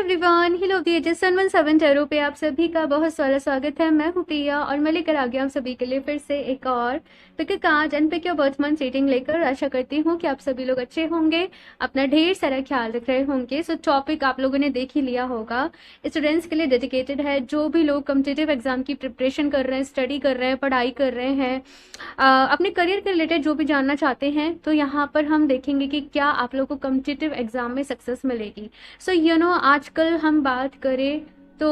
Everyone, hill of the ages 117 tarot पे आप सभी का बहुत सारा स्वागत है। मैं हूँ प्रिया और मैं लेकर आ गया आप सभी के लिए फिर से एक और pick card and pick your birth month reading लेकर। आशा करती हूँ कि आप सभी लोग अच्छे होंगे, अपना ढेर सारा ख्याल रख रहे होंगे। सो टॉपिक आप लोगों ने देख ही लिया होगा, स्टूडेंट्स के लिए डेडिकेटेड है। जो भी लोग कॉम्पिटिटिव एग्जाम की प्रिपरेशन कर रहे हैं, स्टडी कर रहे हैं, पढ़ाई कर रहे हैं, अपने करियर के रिलेटेड जो भी जानना चाहते हैं, तो यहाँ पर हम देखेंगे कि क्या आप लोगों को कॉम्पिटिटिव एग्जाम में सक्सेस मिलेगी। सो आजकल हम बात करें तो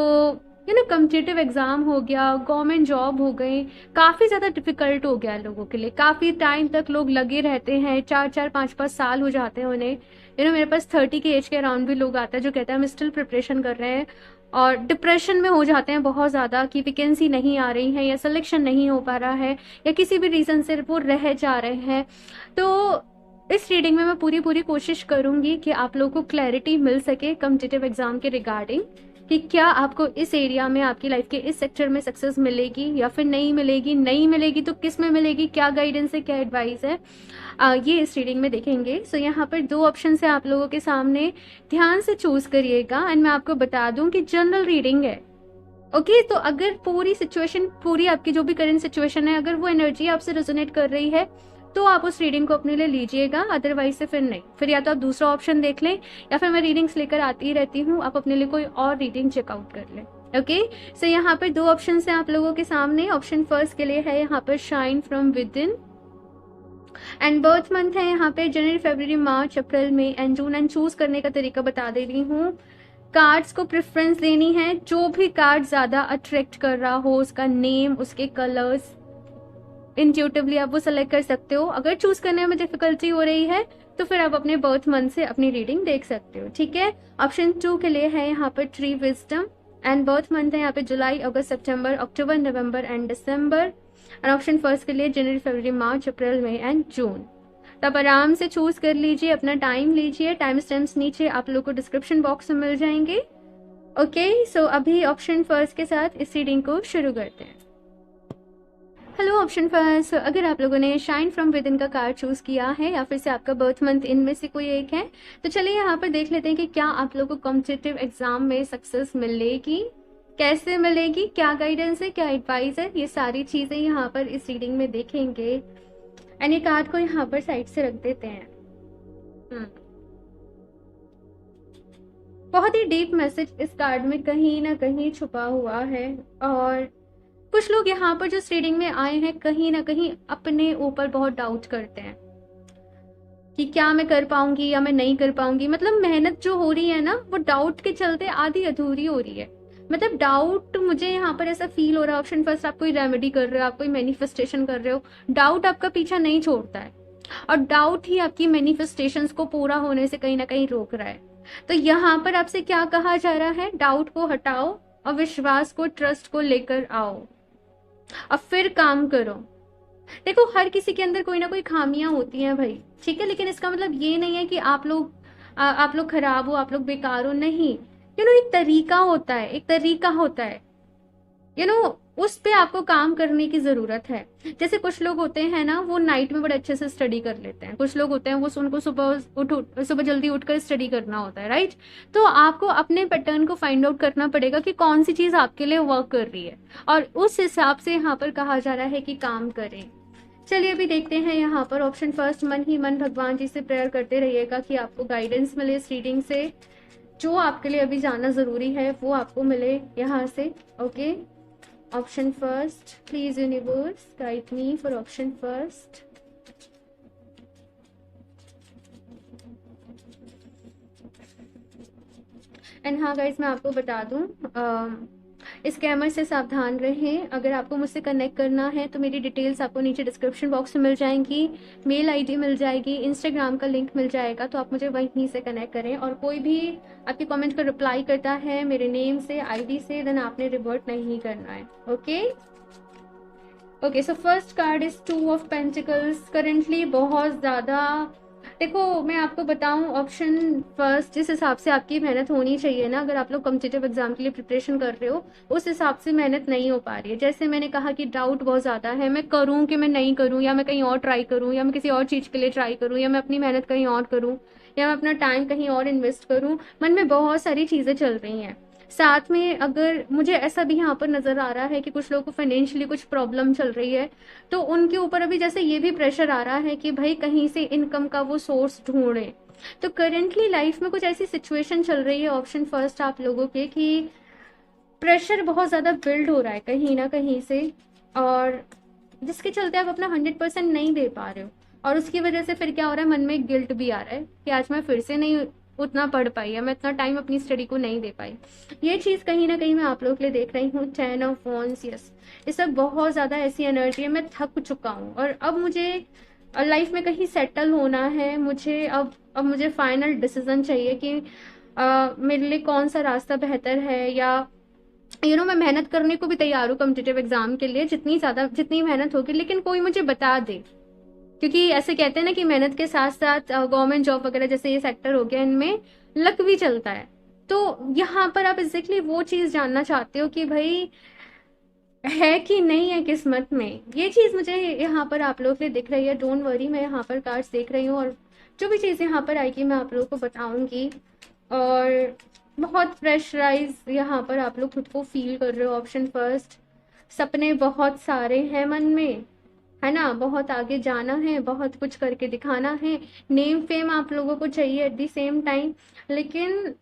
कॉम्पिटिटिव एग्जाम हो गया, गवर्नमेंट जॉब हो गई, काफ़ी ज़्यादा डिफिकल्ट हो गया है लोगों के लिए। काफ़ी टाइम तक लोग लगे रहते हैं, 4-4 5-5 साल हो जाते हैं उन्हें। मेरे पास 30 की एज के अराउंड भी लोग आते हैं जो कहते हैं हम स्टिल प्रिपरेशन कर रहे हैं, और डिप्रेशन में हो जाते हैं बहुत ज़्यादा कि वैकेंसी नहीं आ रही है या सिलेक्शन नहीं हो पा रहा है या किसी भी रीज़न से वो रह जा रहे हैं। तो इस रीडिंग में मैं पूरी कोशिश करूंगी कि आप लोगों को क्लैरिटी मिल सके कॉम्पिटिटिव एग्जाम के रिगार्डिंग, कि क्या आपको इस एरिया में, आपकी लाइफ के इस सेक्टर में सक्सेस मिलेगी या फिर नहीं मिलेगी। नहीं मिलेगी तो किस में मिलेगी, क्या गाइडेंस है, क्या एडवाइस है, ये इस रीडिंग में देखेंगे। सो यहाँ पर 2 ऑप्शन है आप लोगों के सामने, ध्यान से चूज करिएगा। एंड मैं आपको बता दूं कि जनरल रीडिंग है, ओके। तो अगर पूरी सिचुएशन, पूरी आपकी जो भी करंट सिचुएशन है, अगर वो एनर्जी आपसे रेजोनेट कर रही है तो आप उस रीडिंग को अपने लिए लीजिएगा, अदरवाइज से फिर नहीं। फिर या तो आप दूसरा ऑप्शन देख लें या फिर मैं रीडिंग्स लेकर आती ही रहती हूँ, आप अपने लिए कोई और रीडिंग चेकआउट कर लें, ओके। सो यहाँ पर 2 ऑप्शन है आप लोगों के सामने। ऑप्शन फर्स्ट के लिए है यहाँ पर shine from with in, and birth month है यहाँ पे जनवरी, फरवरी, मार्च, अप्रैल, मई एंड जून। एंड चूज करने का तरीका बता दे रही हूँ। कार्ड्स को प्रेफरेंस देनी है, जो भी कार्ड ज्यादा अट्रैक्ट कर रहा हो, उसका नेम, उसके कलर्स, इंट्यूटिवली आप वो सेलेक्ट कर सकते हो। अगर चूज करने में डिफिकल्टी हो रही है तो फिर आप अपने बर्थ मंथ से अपनी रीडिंग देख सकते हो, ठीक है। ऑप्शन 2 के लिए है यहाँ पर tree wisdom, and birth month है यहाँ पे जुलाई, अगस्त, सितंबर, अक्टूबर, नवंबर एंड दिसंबर। एंड ऑप्शन फर्स्ट के लिए जनवरी, फरवरी, मार्च, अप्रैल, मई एंड जून। तो आप आराम से चूज कर लीजिए, अपना टाइम लीजिए। टाइम स्टैम्प्स नीचे आप लोग को डिस्क्रिप्शन बॉक्स में मिल जाएंगे, ओके। सो अभी ऑप्शन फर्स्ट के साथ इस रीडिंग को शुरू करते हैं। हेलो ऑप्शन फर्स्ट, अगर आप लोगों ने शाइन फ्रॉम विद इन का कार्ड चूज किया है या फिर से आपका बर्थ मंथ इनमें से कोई एक है, तो चलिए यहाँ पर देख लेते हैं कि क्या आप लोगों को कॉम्पिटिटिव एग्जाम में सक्सेस मिलेगी, कैसे मिलेगी, क्या गाइडेंस है, क्या एडवाइस है। ये सारी चीजें यहाँ पर इस रीडिंग में देखेंगे। एंड ये कार्ड को यहाँ पर साइड से रख देते हैं। बहुत ही डीप मैसेज इस कार्ड में कहीं ना कहीं छुपा हुआ है, और कुछ लोग यहाँ पर जो रीडिंग में आए हैं कहीं ना कहीं अपने ऊपर बहुत डाउट करते हैं कि क्या मैं कर पाऊंगी या मैं नहीं कर पाऊंगी। मतलब मेहनत जो हो रही है ना, वो डाउट के चलते आधी अधूरी हो रही है। मतलब डाउट, मुझे यहाँ पर ऐसा फील हो रहा है ऑप्शन फर्स्ट, आप कोई रेमेडी कर रहे हो, आप कोई मैनिफेस्टेशन कर रहे हो, डाउट आपका पीछा नहीं छोड़ता है, और डाउट ही आपकी मैनिफेस्टेशंस को पूरा होने से कहीं ना कहीं रोक रहा है। तो यहाँ पर आपसे क्या कहा जा रहा है, डाउट को हटाओ और विश्वास को, ट्रस्ट को लेकर आओ, अब फिर काम करो। देखो, हर किसी के अंदर कोई ना कोई खामियां होती हैं भाई, ठीक है, लेकिन इसका मतलब ये नहीं है कि आप लोग खराब हो, आप लोग बेकार हो, नहीं। एक तरीका होता है, एक तरीका होता है, उस पे आपको काम करने की जरूरत है। जैसे कुछ लोग होते हैं ना, वो नाइट में बड़े अच्छे से स्टडी कर लेते हैं। कुछ लोग होते हैं वो उनको सुबह जल्दी उठकर स्टडी करना होता है, राइट। तो आपको अपने पैटर्न को फाइंड आउट करना पड़ेगा कि कौन सी चीज आपके लिए वर्क कर रही है, और उस हिसाब से यहाँ पर कहा जा रहा है कि काम करें। चलिए अभी देखते हैं यहाँ पर ऑप्शन फर्स्ट। मन ही मन भगवान जी से प्रेयर करते रहिएगा कि आपको गाइडेंस मिले इस रीडिंग से, जो आपके लिए अभी जाना जरूरी है वो आपको मिले यहाँ से, okay. Option first, please universe guide me for option first. And हाँ गाइज, मैं आपको बता दूं, स्कैमर से सावधान रहें। अगर आपको मुझसे कनेक्ट करना है तो मेरी डिटेल्स आपको नीचे डिस्क्रिप्शन बॉक्स में मिल जाएंगी, मेल आईडी मिल जाएगी, इंस्टाग्राम का लिंक मिल जाएगा, तो आप मुझे वहीं से कनेक्ट करें। और कोई भी आपके कमेंट का रिप्लाई करता है मेरे नेम से, आईडी से, देन आपने रिवर्ट नहीं करना है, okay. So first card is 2 of pentacles. Currently बहुत ज़्यादा देखो मैं आपको बताऊं, ऑप्शन फर्स्ट जिस हिसाब से आपकी मेहनत होनी चाहिए ना, अगर आप लोग कॉम्पिटिटिव एग्जाम के लिए प्रिपरेशन कर रहे हो, उस हिसाब से मेहनत नहीं हो पा रही है। जैसे मैंने कहा कि डाउट बहुत ज़्यादा है, मैं करूं कि मैं नहीं करूं, या मैं कहीं और ट्राई करूं, या मैं किसी और चीज़ के लिए ट्राई करूं, या मैं अपनी मेहनत कहीं और करूं, या मैं अपना टाइम कहीं और इन्वेस्ट करूं। मन में बहुत सारी चीज़ें चल रही हैं। साथ में अगर मुझे ऐसा भी यहाँ पर नज़र आ रहा है कि कुछ लोगों को फाइनेंशियली कुछ प्रॉब्लम चल रही है, तो उनके ऊपर अभी जैसे ये भी प्रेशर आ रहा है कि भाई कहीं से इनकम का वो सोर्स ढूंढे। तो करेंटली लाइफ में कुछ ऐसी सिचुएशन चल रही है, ऑप्शन फर्स्ट आप लोगों के, कि प्रेशर बहुत ज़्यादा बिल्ड हो रहा है कहीं ना कहीं से, और जिसके चलते आप अपना 100% नहीं दे पा रहे हो। और उसकी वजह से फिर क्या हो रहा है, मन में गिल्ट भी आ रहा है कि आज मैं फिर से नहीं उतना पढ़ पाई, या मैं इतना टाइम अपनी स्टडी को नहीं दे पाई। ये चीज़ कहीं ना कहीं मैं आप लोगों के लिए देख रही हूँ। 10 ऑफ वॉन्ड्स, यस, ये सब बहुत ज़्यादा ऐसी एनर्जी है। मैं थक चुका हूँ और अब मुझे लाइफ में कहीं सेटल होना है। मुझे अब मुझे फाइनल डिसीजन चाहिए कि मेरे लिए कौन सा रास्ता बेहतर है, या मैं मेहनत करने को भी तैयार हूँ कॉम्पिटिटिव एग्जाम के लिए, जितनी मेहनत होगी, लेकिन कोई मुझे बता दे। क्योंकि ऐसे कहते हैं ना कि मेहनत के साथ साथ गवर्नमेंट जॉब वगैरह जैसे ये सेक्टर हो गया, इनमें लक भी चलता है। तो यहाँ पर आप एग्जैक्टली वो चीज जानना चाहते हो कि भाई है कि नहीं है किस्मत में। ये चीज मुझे यहाँ पर आप लोगों के लिए दिख रही है। डोंट वरी, मैं यहाँ पर कार्ड्स देख रही हूँ, और जो भी चीज़ यहाँ पर आएगी मैं आप लोगों को बताऊंगी। और बहुत प्रेशराइज यहाँ पर आप लोग खुद को फील कर रहे हो। ऑप्शन फर्स्ट, सपने बहुत सारे हैं मन में, है ना, बहुत आगे जाना है, बहुत कुछ करके दिखाना है, नेम फेम आप लोगों को चाहिए एट द सेम टाइम। लेकिन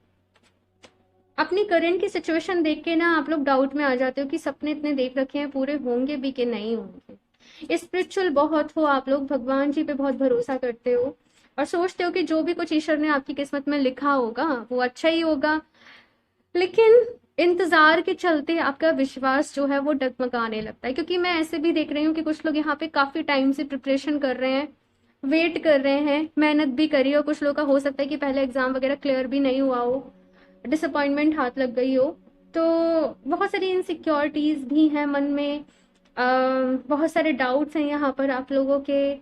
अपनी करंट की सिचुएशन देख के ना आप लोग डाउट में आ जाते हो कि सपने इतने देख रखे हैं, पूरे होंगे भी कि नहीं होंगे। स्पिरिचुअल बहुत हो आप लोग, भगवान जी पे बहुत भरोसा करते हो, और सोचते हो कि जो भी कुछ ईश्वर ने आपकी किस्मत में लिखा होगा वो अच्छा ही होगा। लेकिन इंतजार के चलते आपका विश्वास जो है वो डगमगाने लगता है। क्योंकि मैं ऐसे भी देख रही हूँ कि कुछ लोग यहाँ पे काफी टाइम से प्रिपरेशन कर रहे हैं, वेट कर रहे हैं, मेहनत भी करी, और कुछ लोग का हो सकता है कि पहले एग्जाम वगैरह क्लियर भी नहीं हुआ हो, डिसअपॉइंटमेंट हाथ लग गई हो। तो बहुत सारी इनसिक्योरिटीज भी हैं मन में, बहुत सारे डाउट्स हैं यहाँ पर आप लोगों के।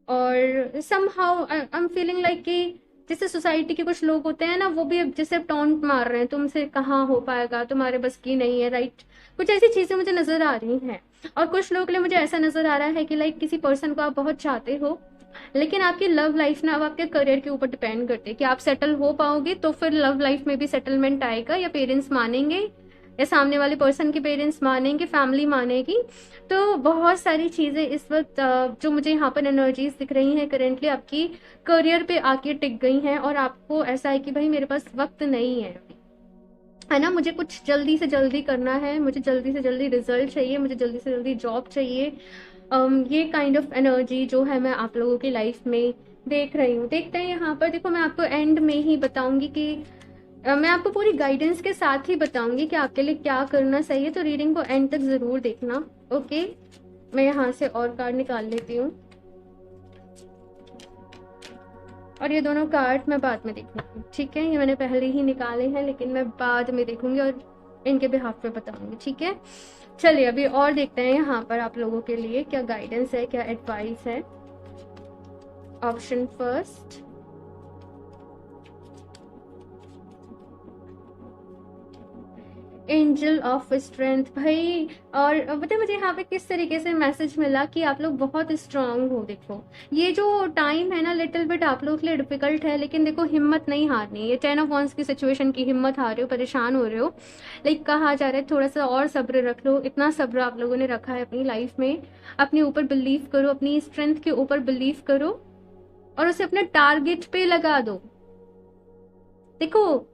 और somehow I am feeling like कि जैसे सोसाइटी के कुछ लोग होते हैं ना, वो भी अब जैसे टॉन्ट मार रहे हैं, तुमसे कहाँ हो पाएगा, तुम्हारे बस की नहीं है, राइट। कुछ ऐसी चीजें मुझे नजर आ रही हैं। और कुछ लोगों के लिए मुझे ऐसा नजर आ रहा है कि लाइक किसी पर्सन को आप बहुत चाहते हो, लेकिन आपकी लव लाइफ ना अब आपके करियर के ऊपर डिपेंड करती है कि आप सेटल हो पाओगे। तो फिर लव लाइफ में भी सेटलमेंट आएगा, या पेरेंट्स मानेंगे, या सामने वाले पर्सन के पेरेंट्स मानेंगे, फैमिली मानेगी। तो बहुत सारी चीजें इस वक्त जो मुझे यहाँ पर एनर्जीज दिख रही हैं करेंटली आपकी करियर पे आके टिक गई हैं, और आपको ऐसा है कि भाई मेरे पास वक्त नहीं है ना, मुझे कुछ जल्दी से जल्दी करना है, मुझे जल्दी से जल्दी रिजल्ट चाहिए, मुझे जल्दी से जल्दी जॉब चाहिए। ये काइंड ऑफ एनर्जी जो है मैं आप लोगों की लाइफ में देख रही हूँ। देखते हैं यहाँ पर, देखो मैं आपको एंड में ही बताऊंगी कि मैं आपको पूरी गाइडेंस के साथ ही बताऊंगी कि आपके लिए क्या करना सही है। तो रीडिंग को एंड तक जरूर देखना। ओके, मैं यहाँ से और कार्ड निकाल लेती हूँ, और ये दोनों कार्ड मैं बाद में देखूंगी, ठीक है। ये मैंने पहले ही निकाले हैं, लेकिन मैं बाद में देखूंगी और इनके बिहाफ पे बताऊंगी, ठीक है। चलिए अभी और देखते हैं यहाँ पर आप लोगों के लिए क्या गाइडेंस है, क्या एडवाइस है। Option first, angel of strength, भाई। और पता है मुझे यहाँ पे किस तरीके से मैसेज मिला कि आप लोग बहुत स्ट्रांग हो। देखो ये जो टाइम है ना, लिटिल बिट आप लोगों के लिए डिफिकल्ट है, लेकिन देखो हिम्मत नहीं हारनी। ये 10 ऑफ वॉन्ड्स की सिचुएशन की हिम्मत हार रहे हो, परेशान हो रहे हो, लाइक कहा जा रहा है थोड़ा सा और सब्र रख लो। इतना सब्र आप लोगों ने रखा है अपनी लाइफ में। अपने ऊपर बिलीव करो, अपनी स्ट्रेंथ के ऊपर बिलीव करो, और उसे अपने टारगेट पे लगा दो। देखो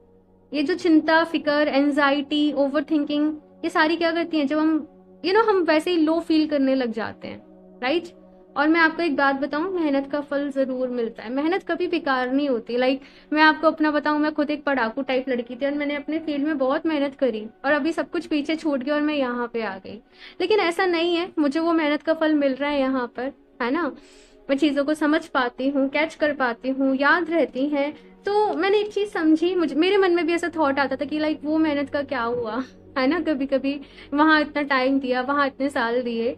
ये जो चिंता, फिकर, एंजाइटी, ओवर थिंकिंग, ये सारी क्या करती हैं, जब हम हम वैसे ही लो फील करने लग जाते हैं, राइट। और मैं आपको एक बात बताऊं, मेहनत का फल जरूर मिलता है, मेहनत कभी बेकार नहीं होती। लाइक मैं आपको अपना बताऊं, मैं खुद एक पढ़ाकू टाइप लड़की थी, और मैंने अपने फील्ड में बहुत मेहनत करी, और अभी सब कुछ पीछे छूट गया और मैं यहाँ पे आ गई। लेकिन ऐसा नहीं है, मुझे वो मेहनत का फल मिल रहा है यहाँ पर, है ना। मैं चीज़ों को समझ पाती हूँ, कैच कर पाती हूँ, याद रहती हैं। तो मैंने एक चीज़ समझी, मुझे मेरे मन में भी ऐसा थॉट आता था कि लाइक वो मेहनत का क्या हुआ, है ना। कभी कभी वहाँ इतना टाइम दिया, वहाँ इतने साल दिए,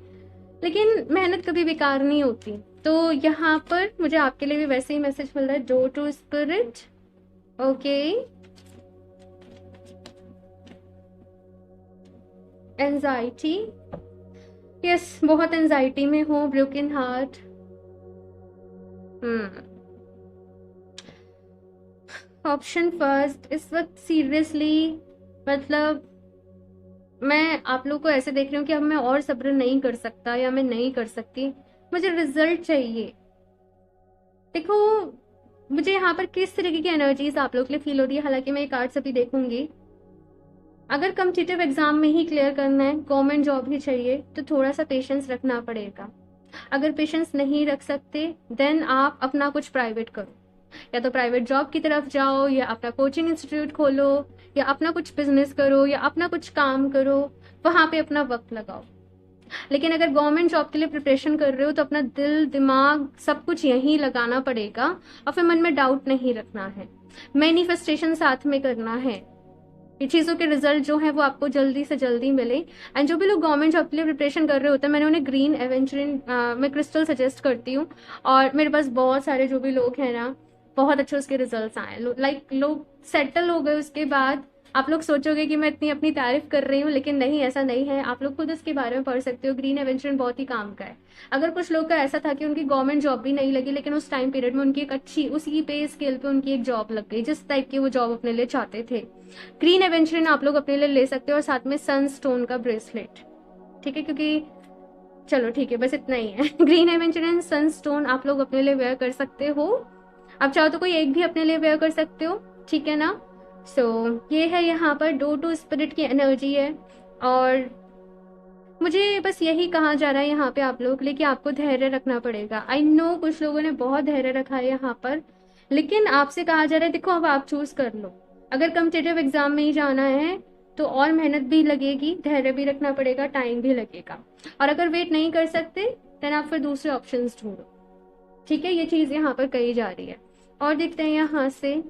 लेकिन मेहनत कभी बेकार नहीं होती। तो यहाँ पर मुझे आपके लिए भी वैसे ही मैसेज मिल रहा है, door to spirit. Okay, anxiety, yes, बहुत एंजाइटी में हो, ब्रोकन हार्ट। ऑप्शन फर्स्ट, इस वक्त सीरियसली मतलब मैं आप लोग को ऐसे देख रही हूँ कि अब मैं और सब्र नहीं कर सकता या मैं नहीं कर सकती, मुझे रिजल्ट चाहिए। देखो, मुझे यहाँ पर किस तरीके की एनर्जीज आप लोग के लिए फील हो रही है, हालांकि मैं ये कार्ड्स अभी देखूंगी। अगर कम्पिटिटिव एग्जाम में ही क्लियर करना है, गवर्नमेंट जॉब ही चाहिए, तो थोड़ा सा पेशेंस रखना पड़ेगा। अगर पेशेंस नहीं रख सकते देन आप अपना कुछ प्राइवेट करो, या तो प्राइवेट जॉब की तरफ जाओ, या अपना कोचिंग इंस्टीट्यूट खोलो, या अपना कुछ बिजनेस करो, या अपना कुछ काम करो, वहां पे अपना वक्त लगाओ। लेकिन अगर गवर्नमेंट जॉब के लिए प्रिपरेशन कर रहे हो तो अपना दिल दिमाग सब कुछ यहीं लगाना पड़ेगा, और फिर मन में डाउट नहीं रखना है, मैनिफेस्टेशन साथ में करना है, ये चीज़ों के रिजल्ट जो है वो आपको जल्दी से जल्दी मिले। एंड जो भी लोग गवर्नमेंट जॉब के लिए प्रिपरेशन कर रहे होते हैं, मैंने उन्हें ग्रीन एवेंचुरिन मैं क्रिस्टल सजेस्ट करती हूँ, और मेरे पास बहुत सारे जो भी लोग हैं ना, बहुत अच्छे उसके रिजल्ट्स आए, लाइक लोग सेटल हो गए। उसके बाद आप लोग सोचोगे कि मैं इतनी अपनी तारीफ कर रही हूँ, लेकिन नहीं, ऐसा नहीं है। आप लोग खुद इसके बारे में पढ़ सकते हो, ग्रीन एवेंचुरिन बहुत ही काम का है। अगर कुछ लोग का ऐसा था कि उनकी गवर्नमेंट जॉब भी नहीं लगी, लेकिन उस टाइम पीरियड में उनकी एक अच्छी, उसी पे स्केल पे उनकी एक जॉब लग गई जिस टाइप की वो जॉब अपने लिए चाहते थे। ग्रीन एवेंचुरिन आप लोग अपने लिए ले सकते हो, और साथ में सनस्टोन का ब्रेसलेट, ठीक है, क्योंकि चलो ठीक है, बस इतना ही है। ग्रीन एवेंचुरिन, सनस्टोन आप लोग अपने लिए वेयर कर सकते हो। आप चाहो तो कोई एक भी अपने लिए वेयर कर सकते हो, ठीक है ना। ये है यहाँ पर डोर टू स्पिरिट की एनर्जी है, और मुझे बस यही कहा जा रहा है यहाँ पे आप लोग के लिए कि आपको धैर्य रखना पड़ेगा। आई नो कुछ लोगों ने बहुत धैर्य रखा है यहाँ पर, लेकिन आपसे कहा जा रहा है, देखो अब आप चूज कर लो। अगर कम्पिटिटिव एग्जाम में ही जाना है तो और मेहनत भी लगेगी, धैर्य भी रखना पड़ेगा, टाइम भी लगेगा, और अगर वेट नहीं कर सकते देन आप फिर दूसरे ऑप्शंस ढूंढो, ठीक है। ये चीज यहाँ पर कही जा रही है। और देखते हैं यहाँ से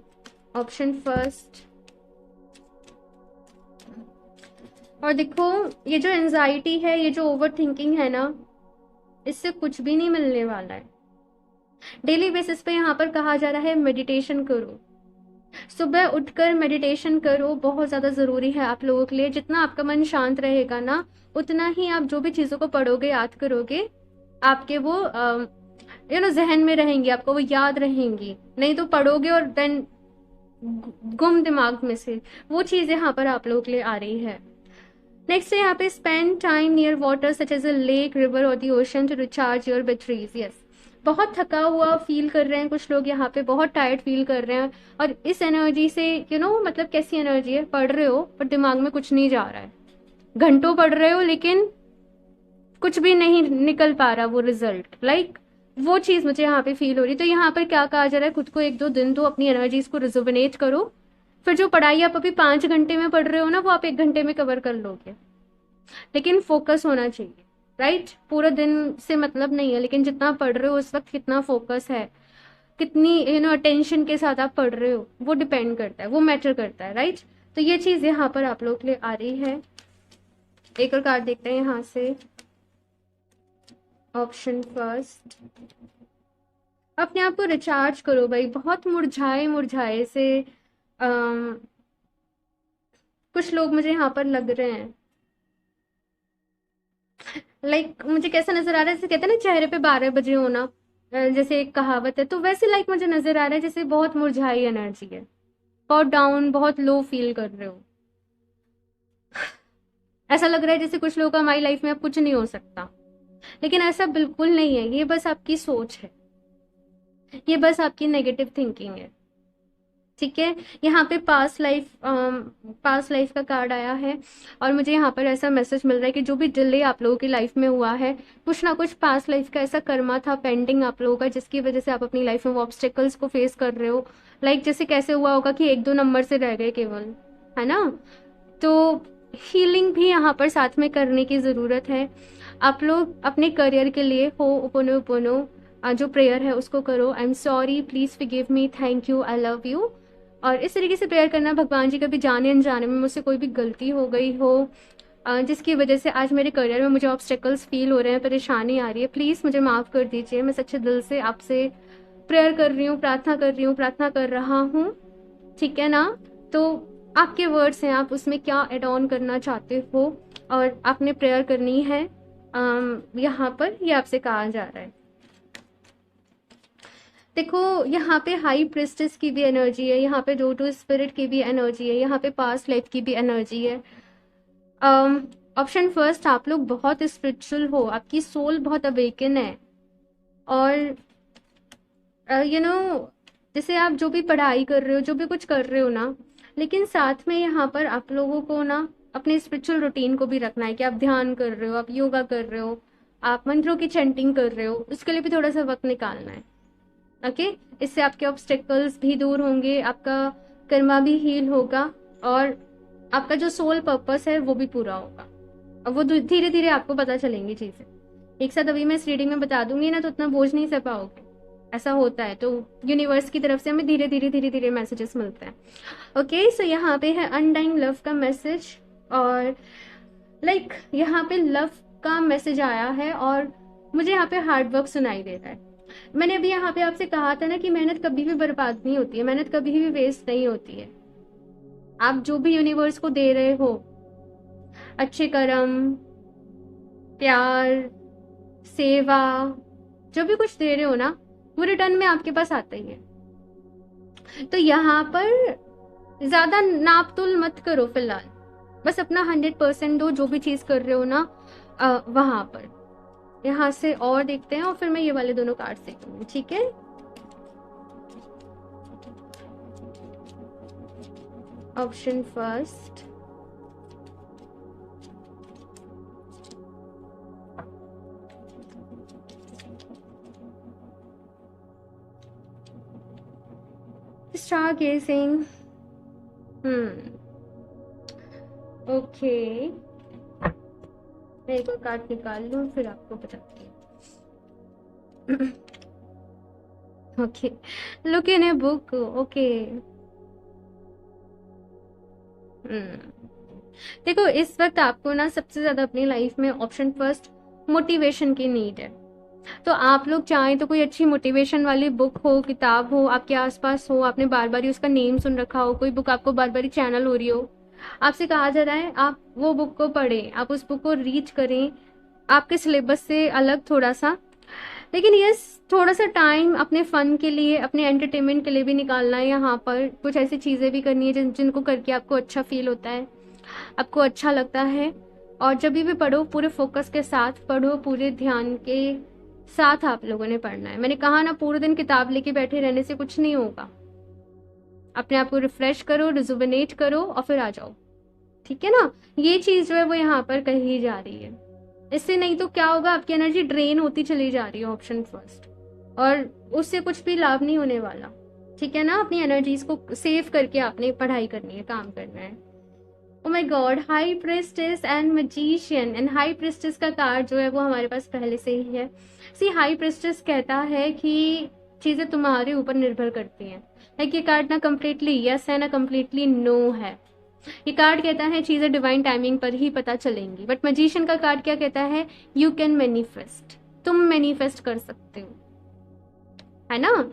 ऑप्शन फर्स्ट, और देखो ये जो एंजाइटी है, ये जो ओवर थिंकिंग है ना, इससे कुछ भी नहीं मिलने वाला है। डेली बेसिस पे यहाँ पर कहा जा रहा है मेडिटेशन करो, सुबह उठकर मेडिटेशन करो, बहुत ज्यादा जरूरी है आप लोगों के लिए। जितना आपका मन शांत रहेगा ना, उतना ही आप जो भी चीजों को पढ़ोगे, याद करोगे, आपके वो जहन में रहेंगी, आपको वो याद रहेंगी। नहीं तो पढ़ोगे और देन गुम दिमाग में से, वो चीज यहाँ पर आप लोगों के लिए आ रही है। नेक्स्ट है यहाँ पे spend time near water such as a lake, river और the ocean to recharge your batteries. Yes, बहुत थका हुआ फील कर रहे हैं कुछ लोग यहाँ पे, बहुत टायर्ड फील कर रहे हैं, और इस एनर्जी से मतलब कैसी एनर्जी है, पढ़ रहे हो पर दिमाग में कुछ नहीं जा रहा है, घंटों पढ़ रहे हो लेकिन कुछ भी नहीं निकल पा रहा वो रिजल्ट, लाइक वो चीज मुझे यहाँ पे फील हो रही। तो यहाँ पर क्या कहा जा रहा है, खुद को 1-2 दिन दो, अपनी एनर्जीज को रिजुविनेट करो, फिर जो पढ़ाई आप अभी 5 घंटे में पढ़ रहे हो ना, वो आप 1 घंटे में कवर कर लोगे। लेकिन फोकस होना चाहिए, राइट। पूरा दिन से मतलब नहीं है, लेकिन जितना पढ़ रहे हो उस वक्त कितना फोकस है, कितनी अटेंशन के साथ आप पढ़ रहे हो, वो डिपेंड करता है, वो मैटर करता है, राइट। तो ये चीज यहाँ पर आप लोग के लिए आ रही है। एक और कार्ड देखते हैं यहाँ से, ऑप्शन फर्स्ट, अपने आप को रिचार्ज करो भाई। बहुत मुरझाए मुरझाए से कुछ लोग मुझे यहाँ पर लग रहे हैं, लाइक मुझे कैसा नजर आ रहा है, जैसे कहते हैं ना चेहरे पे 12 बजे होना, जैसे एक कहावत है, तो वैसे लाइक मुझे नजर आ रहा है जैसे बहुत मुरझाई एनर्जी है, बहुत डाउन, बहुत लो फील कर रहे हो। ऐसा लग रहा है जैसे कुछ लोगों का हमारी लाइफ में अब कुछ नहीं हो सकता, लेकिन ऐसा बिल्कुल नहीं है। ये बस आपकी सोच है, ये बस आपकी नेगेटिव थिंकिंग है, ठीक है। यहाँ पे पास्ट लाइफ का कार्ड आया है, और मुझे यहाँ पर ऐसा मैसेज मिल रहा है कि जो भी डिले आप लोगों की लाइफ में हुआ है, कुछ ना कुछ पास्ट लाइफ का ऐसा कर्मा था पेंडिंग आप लोगों का, जिसकी वजह से आप अपनी लाइफ में वो ऑब्स्टेकल्स को फेस कर रहे हो। लाइक जैसे कैसे हुआ होगा कि 1-2 नंबर से रह गए केवल, है ना। तो हीलिंग भी यहाँ पर साथ में करने की ज़रूरत है। आप लोग अपने करियर के लिए हो उपोनो उपोनो जो प्रेयर है उसको करो, I am sorry, please forgive me, thank you, I love you. और इस तरीके से प्रेयर करना, भगवान जी कभी जाने अनजाने में मुझसे कोई भी गलती हो गई हो जिसकी वजह से आज मेरे करियर में मुझे ऑब्स्टेकल्स फील हो रहे हैं, परेशानी आ रही है। प्लीज़ मुझे माफ़ कर दीजिए। मैं सच्चे दिल से आपसे प्रेयर कर रही हूँ, प्रार्थना कर रही हूँ, प्रार्थना कर रहा हूँ, ठीक है ना? तो आपके वर्ड्स हैं, आप उसमें क्या एड ऑन करना चाहते हो और आपने प्रेयर करनी है। यहाँ पर ये आपसे कहा जा रहा है। देखो, यहाँ पे हाई प्रिस्टेस की भी एनर्जी है, यहाँ पे डोटो स्पिरिट की भी एनर्जी है, यहाँ पे पास्ट लाइफ की भी एनर्जी है। ऑप्शन फर्स्ट, आप लोग बहुत स्पिरिचुअल हो, आपकी सोल बहुत अवेकन है। और जैसे आप जो भी पढ़ाई कर रहे हो, जो भी कुछ कर रहे हो ना, लेकिन साथ में यहाँ पर आप लोगों को ना अपने स्पिरिचुअल रूटीन को भी रखना है कि आप ध्यान कर रहे हो, आप योगा कर रहे हो, आप मंत्रों की चैंटिंग कर रहे हो, उसके लिए भी थोड़ा सा वक्त निकालना है। ओके, इससे आपके ऑब्स्टेकल्स भी दूर होंगे, आपका कर्मा भी हील होगा और आपका जो सोल पर्पस है वो भी पूरा होगा। और वो धीरे धीरे आपको पता चलेंगी चीजें। एक साथ अभी मैं इस रीडिंग में बता दूंगी ना तो उतना बोझ नहीं सह पाओगे, ऐसा होता है। तो यूनिवर्स की तरफ से हमें धीरे धीरे मैसेजेस मिलते हैं। ओके, सो यहाँ पे है अनडाइंग लव का मैसेज और यहाँ पे लव का मैसेज आया है और मुझे यहाँ पे हार्ड वर्क सुनाई दे रहा है। मैंने अभी यहाँ पे आपसे कहा था ना कि मेहनत कभी भी बर्बाद नहीं होती है, मेहनत कभी भी वेस्ट नहीं होती है। आप जो भी यूनिवर्स को दे रहे हो, अच्छे कर्म, प्यार, सेवा, जो भी कुछ दे रहे हो ना, वो रिटर्न में आपके पास आता ही है। तो यहाँ पर ज्यादा नाप तुल मत करो फिलहाल, बस अपना 100% दो जो भी चीज कर रहे हो ना वहां पर। यहाँ से और देखते हैं और फिर मैं ये वाले दोनों कार्ड्स देखूंगी, ठीक है? Option first, stargazing. ओके, मैं एक और कार्ड निकाल लूं फिर आपको बताती हूँ। Okay, look in a book. Okay, देखो इस वक्त आपको ना सबसे ज्यादा अपनी लाइफ में ऑप्शन फर्स्ट मोटिवेशन की नीड है। तो आप लोग चाहें तो कोई अच्छी मोटिवेशन वाली बुक हो, किताब हो, आपके आसपास हो, आपने बार बार उसका नेम सुन रखा हो, कोई बुक आपको बार बार चैनल हो रही हो, आपसे कहा जा रहा है आप वो बुक को पढ़ें, आप उस बुक को रीच करें, आपके सिलेबस से अलग थोड़ा सा। लेकिन यस, थोड़ा सा टाइम अपने फन के लिए, अपने एंटरटेनमेंट के लिए भी निकालना है। यहाँ पर कुछ ऐसी चीजें भी करनी है जिनको करके आपको अच्छा फील होता है, आपको अच्छा लगता है। और जब भी पढ़ो पूरे फोकस के साथ पढ़ो, पूरे ध्यान के साथ आप लोगों ने पढ़ना है। मैंने कहा ना, पूरे दिन किताब लेके बैठे रहने से कुछ नहीं होगा। अपने आप को रिफ्रेश करो, रिजुविनेट करो और फिर आ जाओ, ठीक है ना? ये चीज जो है वो यहाँ पर कही जा रही है। इससे नहीं तो क्या होगा, आपकी एनर्जी ड्रेन होती चली जा रही है, ऑप्शन फर्स्ट, और उससे कुछ भी लाभ नहीं होने वाला, ठीक है ना? अपनी एनर्जीज को सेव करके आपने पढ़ाई करनी है, काम करना है। Oh my God, high प्रेस्टेस and magician. And high प्रेस्टेस का कार्ड जो है वो हमारे पास पहले से ही है। सी, हाई प्रेस्टेस कहता है कि चीजें तुम्हारे ऊपर निर्भर करती हैं। लाइक ये कार्ड ना कम्प्लीटली यस है ना कम्प्लीटली नो है। ये कार्ड कहता है चीजें डिवाइन टाइमिंग पर ही पता चलेंगी। बट मैजिशियन का कार्ड क्या कहता है? यू कैन मैनिफेस्ट, तुम मैनिफेस्ट कर सकते हो, है ना?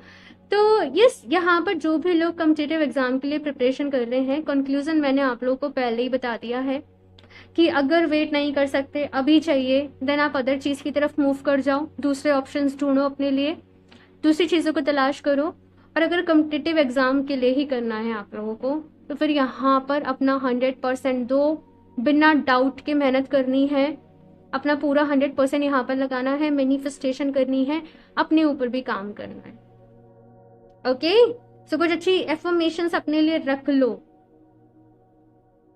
तो यस, यहाँ पर जो भी लोग कॉम्पिटिटिव एग्जाम के लिए प्रिपरेशन कर रहे हैं, कंक्लूजन मैंने आप लोगों को पहले ही बता दिया है कि अगर वेट नहीं कर सकते, अभी चाहिए, देन आप अदर चीज की तरफ मूव कर जाओ, दूसरे ऑप्शंस ढूंढो अपने लिए, दूसरी चीजों को तलाश करो। और अगर कॉम्पिटिटिव एग्जाम के लिए ही करना है आप लोगों को, तो फिर यहाँ पर अपना 100% दो, बिना डाउट के मेहनत करनी है, अपना पूरा 100% यहाँ पर लगाना है, मैनिफेस्टेशन करनी है, अपने ऊपर भी काम करना है। ओके, सो कुछ अच्छी एफर्मेशंस अपने लिए रख लो,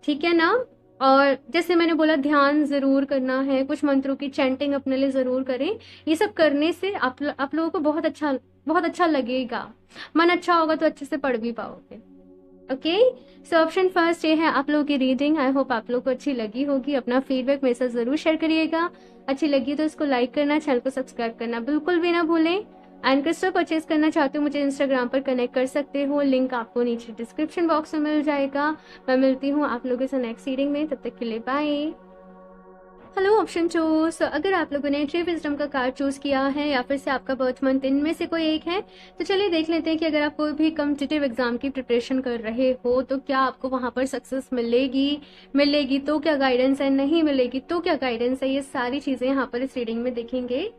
ठीक है ना? और जैसे मैंने बोला, ध्यान जरूर करना है, कुछ मंत्रों की चैंटिंग अपने लिए जरूर करें। ये सब करने से आप लोगों को बहुत अच्छा लगेगा, मन अच्छा होगा तो अच्छे से पढ़ भी पाओगे। ओके, सो ऑप्शन फर्स्ट ये है आप लोगों की रीडिंग। आई होप आप लोगों को अच्छी लगी होगी। अपना फीडबैक मेरे साथ जरूर शेयर करिएगा। अच्छी लगी तो इसको लाइक करना, चैनल को सब्सक्राइब करना बिल्कुल भी ना भूलें। एंड क्रिस्टल परचेज करना चाहते हो, मुझे इंस्टाग्राम पर कनेक्ट कर सकते हो, लिंक आपको नीचे डिस्क्रिप्शन बॉक्स में मिल जाएगा। मैं मिलती हूँ आप लोगों से नेक्स्ट रीडिंग में, तब तक के लिए बाय। Hello option choose. अगर आप लोगों ने ट्री विजडम का कार्ड चूज किया है या फिर से आपका बर्थ मंथ इनमें से कोई एक है, तो चलिए देख लेते हैं कि अगर आप कोई भी कॉम्पिटिटिव एग्जाम की प्रिपरेशन कर रहे हो तो क्या आपको वहां पर सक्सेस मिलेगी तो क्या गाइडेंस है, नहीं मिलेगी तो क्या गाइडेंस है, ये सारी चीजें यहाँ पर इस रीडिंग में देखेंगे।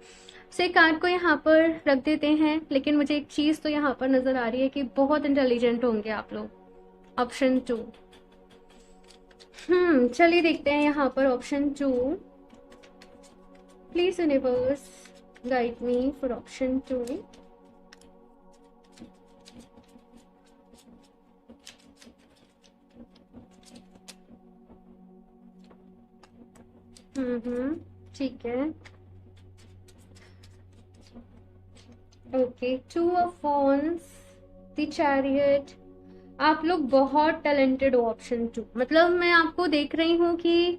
से कार्ड को यहाँ पर रख देते हैं, लेकिन मुझे एक चीज तो यहाँ पर नजर आ रही है कि बहुत इंटेलिजेंट होंगे आप लोग। Option two. चलिए देखते हैं यहाँ पर option two. Please universe guide me for option two. ठीक है। Okay, two of wands, the chariot. आप लोग बहुत टैलेंटेड हो ऑप्शन टू। मतलब मैं आपको देख रही हूँ कि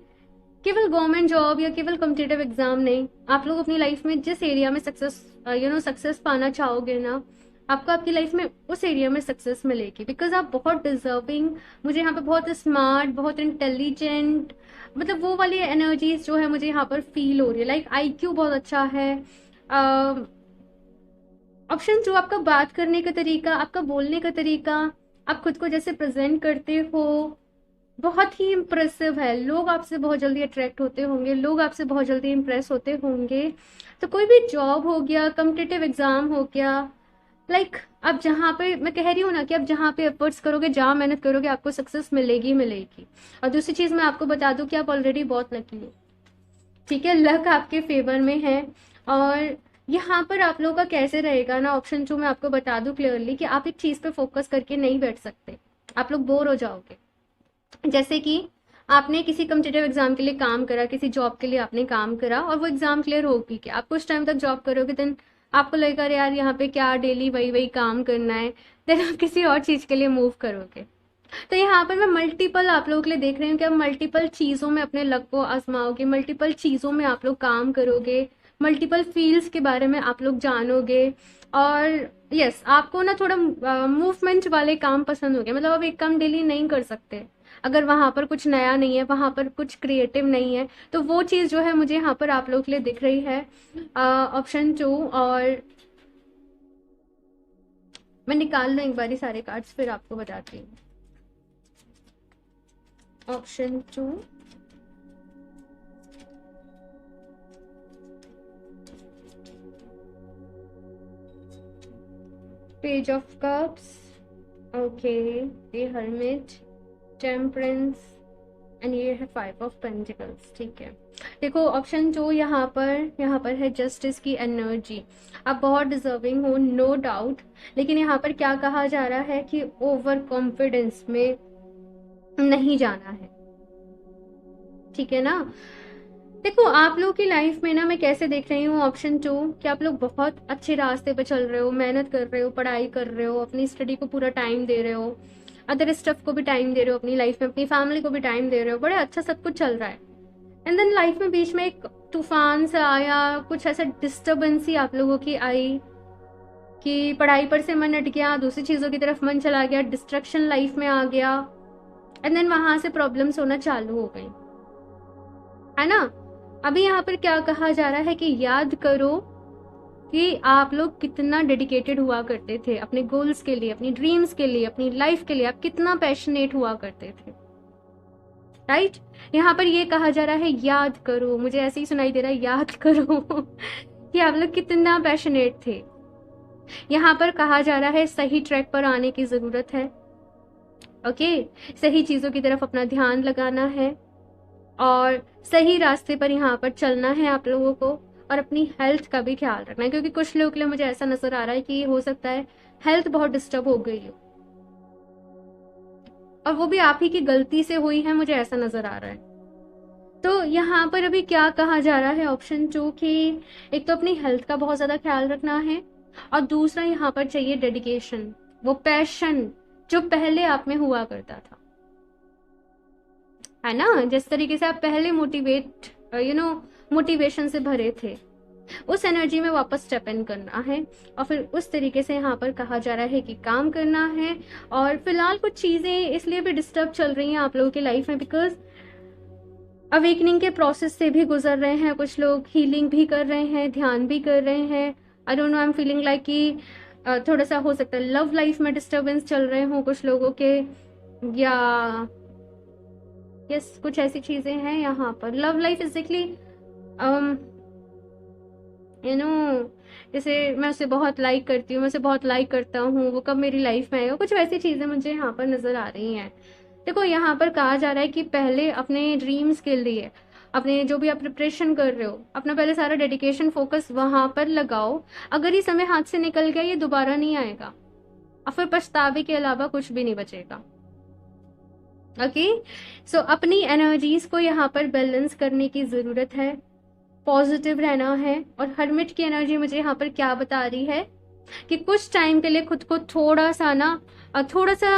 केवल गवर्नमेंट जॉब या केवल कॉम्पिटिटिव एग्जाम नहीं, आप लोग अपनी लाइफ में जिस एरिया में सक्सेस पाना चाहोगे ना, आपको आपकी लाइफ में उस एरिया में सक्सेस मिलेगी। बिकॉज आप बहुत डिजर्विंग, मुझे यहाँ पे बहुत स्मार्ट, बहुत इंटेलिजेंट, मतलब वो वाली एनर्जीज जो है मुझे यहाँ पर फील हो रही है। लाइक आईक्यू बहुत अच्छा है। ऑप्शन टू, आपका बात करने का तरीका, आपका बोलने का तरीका, आप खुद को जैसे प्रेजेंट करते हो, बहुत ही इम्प्रेसिव है। लोग आपसे बहुत जल्दी अट्रैक्ट होते होंगे, लोग आपसे बहुत जल्दी इम्प्रेस होते होंगे। तो कोई भी जॉब हो गया, कॉम्पिटिटिव एग्जाम हो गया, लाइक आप जहाँ पे, मैं कह रही हूँ ना कि आप जहाँ पे एफर्ट्स करोगे, जहाँ मेहनत करोगे, आपको सक्सेस मिलेगी। और दूसरी चीज मैं आपको बता दूं कि आप ऑलरेडी बहुत लकी हो। ठीक है, लक आपके फेवर में है। और यहाँ पर आप लोगों का कैसे रहेगा ना, ऑप्शन टू मैं आपको बता दूं क्लियरली कि आप एक चीज पे फोकस करके नहीं बैठ सकते, आप लोग बोर हो जाओगे। जैसे कि आपने किसी कॉम्पिटिटिव एग्जाम के लिए काम करा, किसी जॉब के लिए आपने काम करा और वो एग्जाम क्लियर हो भी गया, आप कुछ टाइम तक जॉब करोगे, देन आपको लगेगा अरे यार यहाँ पे क्या डेली वही वही काम करना है, देन आप किसी और चीज के लिए मूव करोगे। तो यहाँ पर मैं मल्टीपल आप लोगों के लिए देख रही हूँ कि आप मल्टीपल चीजों में अपने लक को आजमाओगे, मल्टीपल चीजों में आप लोग काम करोगे, मल्टीपल फील्ड्स के बारे में आप लोग जानोगे। और यस, आपको ना थोड़ा मूवमेंट वाले काम पसंद हो गए। मतलब आप एक काम डेली नहीं कर सकते अगर वहां पर कुछ नया नहीं है, वहां पर कुछ क्रिएटिव नहीं है, तो वो चीज जो है मुझे यहाँ पर आप लोगों के लिए दिख रही है। Option two. और मैं निकाल लूँ एक बारी सारे कार्ड्स, फिर आपको बताती हूँ। Option two, page of cups, okay, the hermit, temperance, and ये है फाइव ऑफ पेंटिकल्स। ठीक है, देखो ऑप्शन टू यहाँ पर है जस्टिस की एनर्जी। आप बहुत डिजर्विंग हो, नो डाउट, लेकिन यहाँ पर क्या कहा जा रहा है कि ओवर कॉन्फिडेंस में नहीं जाना है। ठीक है ना। देखो आप लोगों की लाइफ में ना मैं कैसे देख रही हूँ ऑप्शन टू, कि आप लोग बहुत अच्छे रास्ते पे चल रहे हो, मेहनत कर रहे हो, पढ़ाई कर रहे हो, अपनी स्टडी को पूरा टाइम दे रहे हो, अदर स्टफ को भी टाइम दे रहे हो, अपनी लाइफ में अपनी फैमिली को भी टाइम दे रहे हो, बड़े अच्छा सब कुछ चल रहा है। एंड देन लाइफ में बीच में एक तूफान सा आया, कुछ ऐसा डिस्टर्बेंस ही आप लोगों की आई कि पढ़ाई पर से मन हट गया, दूसरी चीजों की तरफ मन चला गया, डिस्ट्रक्शन लाइफ में आ गया, एंड देन वहां से प्रॉब्लम्स होना चालू हो गई, है ना। अभी यहाँ पर क्या कहा जा रहा है कि याद करो कि आप लोग कितना डेडिकेटेड हुआ करते थे अपने गोल्स के लिए, अपनी ड्रीम्स के लिए, अपनी लाइफ के लिए, आप कितना पैशनेट हुआ करते थे। राइट, यहाँ पर ये कहा जा रहा है याद करो, मुझे ऐसे ही सुनाई दे रहा है याद करो कि आप लोग कितना पैशनेट थे। यहाँ पर कहा जा रहा है सही ट्रैक पर आने की जरूरत है। ओके, सही चीजों की तरफ अपना ध्यान लगाना है और सही रास्ते पर यहाँ पर चलना है आप लोगों को, और अपनी हेल्थ का भी ख्याल रखना है, क्योंकि कुछ लोगों के लिए मुझे ऐसा नजर आ रहा है कि हो सकता है हेल्थ बहुत डिस्टर्ब हो गई हो, और वो भी आप ही की गलती से हुई है, मुझे ऐसा नजर आ रहा है। तो यहाँ पर अभी क्या कहा जा रहा है ऑप्शन टू कि एक तो अपनी हेल्थ का बहुत ज्यादा ख्याल रखना है, और दूसरा यहाँ पर चाहिए डेडिकेशन, वो पैशन जो पहले आप में हुआ करता था, है ना। जिस तरीके से आप पहले मोटिवेशन से भरे थे, उस एनर्जी में वापस स्टेप इन करना है। और फिर उस तरीके से यहाँ पर कहा जा रहा है कि काम करना है। और फिलहाल कुछ चीजें इसलिए भी डिस्टर्ब चल रही हैं आप लोगों की लाइफ में, बिकॉज अवेकनिंग के प्रोसेस से भी गुजर रहे हैं कुछ लोग, हीलिंग भी कर रहे हैं, ध्यान भी कर रहे हैं। I don't know, I am feeling like कि थोड़ा सा हो सकता है लव लाइफ में डिस्टर्बेंस चल रहे हों कुछ लोगों के, या यस कुछ ऐसी चीजें हैं यहाँ पर। Love life physically you know, जैसे मैं उसे बहुत लाइक करती हूँ, मैं उसे बहुत लाइक करता हूँ, वो कब मेरी लाइफ में आएगा, कुछ वैसी चीजें मुझे यहाँ पर नजर आ रही हैं। देखो यहाँ पर कहा जा रहा है कि पहले अपने ड्रीम्स के लिए, अपने जो भी आप प्रिपरेशन कर रहे हो, अपना पहले सारा डेडिकेशन फोकस वहां पर लगाओ। अगर ये समय हाथ से निकल गया ये दोबारा नहीं आएगा, और फिर पछतावे के अलावा कुछ भी नहीं बचेगा। ओके, सो अपनी एनर्जीज को यहाँ पर बैलेंस करने की जरूरत है, पॉजिटिव रहना है। और हर्मिट की एनर्जी मुझे यहाँ पर क्या बता रही है कि कुछ टाइम के लिए खुद को थोड़ा सा ना, थोड़ा सा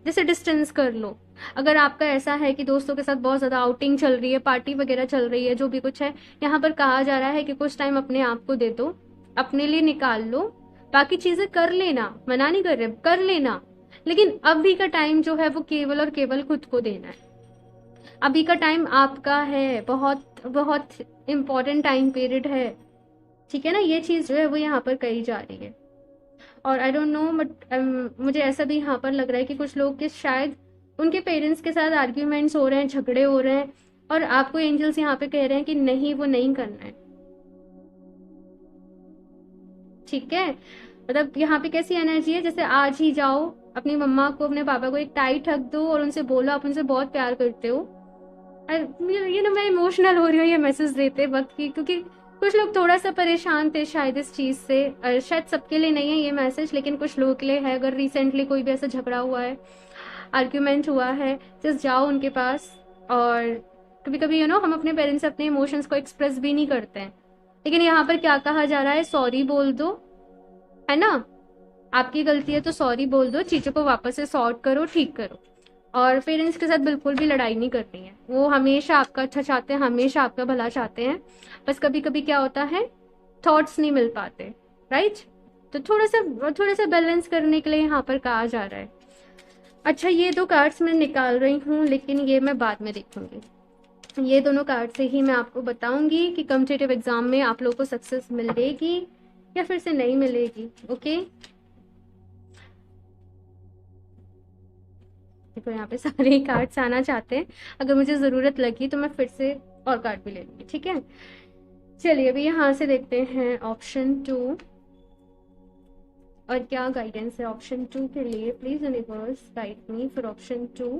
जैसे डिस्टेंस कर लो। अगर आपका ऐसा है कि दोस्तों के साथ बहुत ज्यादा आउटिंग चल रही है, पार्टी वगैरह चल रही है, जो भी कुछ है, यहाँ पर कहा जा रहा है कि कुछ टाइम अपने आप को दे दो, अपने लिए निकाल लो। बाकी चीजें कर लेना, मना नहीं कर रहे, कर लेना, लेकिन अभी का टाइम जो है वो केवल और केवल खुद को देना है। अभी का टाइम आपका है, बहुत बहुत इम्पोर्टेंट टाइम पीरियड है, ठीक है ना। ये चीज जो है वो यहाँ पर कही जा रही है। और आई डोंट नो, बट मुझे ऐसा भी यहाँ पर लग रहा है कि कुछ लोग के शायद उनके पेरेंट्स के साथ आर्ग्यूमेंट्स हो रहे हैं, झगड़े हो रहे हैं, और आपको एंजल्स यहाँ पे कह रहे हैं कि नहीं, वो नहीं करना है, ठीक है। मतलब यहाँ पे कैसी एनर्जी है, जैसे आज ही जाओ अपनी मम्मा को, अपने पापा को एक टाइट हक दो और उनसे बोलो आप उनसे बहुत प्यार करते हो। ये ना, मैं इमोशनल हो रही हूँ ये मैसेज देते वक्त की, क्योंकि कुछ लोग थोड़ा सा परेशान थे शायद इस चीज से। शायद सबके लिए नहीं है ये मैसेज, लेकिन कुछ लोगों के लिए है। अगर रिसेंटली कोई भी ऐसा झगड़ा हुआ है, आर्ग्यूमेंट हुआ है, जस्ट जाओ उनके पास। और कभी कभी हम अपने पेरेंट्स से अपने इमोशंस को एक्सप्रेस भी नहीं करते हैं, लेकिन यहाँ पर क्या कहा जा रहा है, सॉरी बोल दो, है ना। आपकी गलती है तो सॉरी बोल दो, चीजों को वापस से सॉर्ट करो, ठीक करो। और पेरेंट्स के साथ बिल्कुल भी लड़ाई नहीं करनी है, वो हमेशा आपका अच्छा चाहते हैं, हमेशा आपका भला चाहते हैं। बस कभी कभी क्या होता है, थॉट्स नहीं मिल पाते, राइट। तो थोड़ा सा बैलेंस करने के लिए यहाँ पर कहा जा रहा है। अच्छा, ये दो कार्ड्स मैं निकाल रही हूँ, लेकिन ये मैं बाद में देखूंगी। ये दोनों कार्ड से ही मैं आपको बताऊंगी कि कॉम्पिटिटिव एग्जाम में आप लोगों को सक्सेस मिलेगी या फिर से नहीं मिलेगी। ओके, देखो यहाँ पे सारे ही कार्ड्स आना चाहते हैं, अगर मुझे जरूरत लगी तो मैं फिर से और कार्ड भी ले लूंगी, ठीक है। चलिए अभी यहाँ से देखते हैं ऑप्शन 2, और क्या गाइडेंस है ऑप्शन 2 के लिए। Please universe guide me for option 2।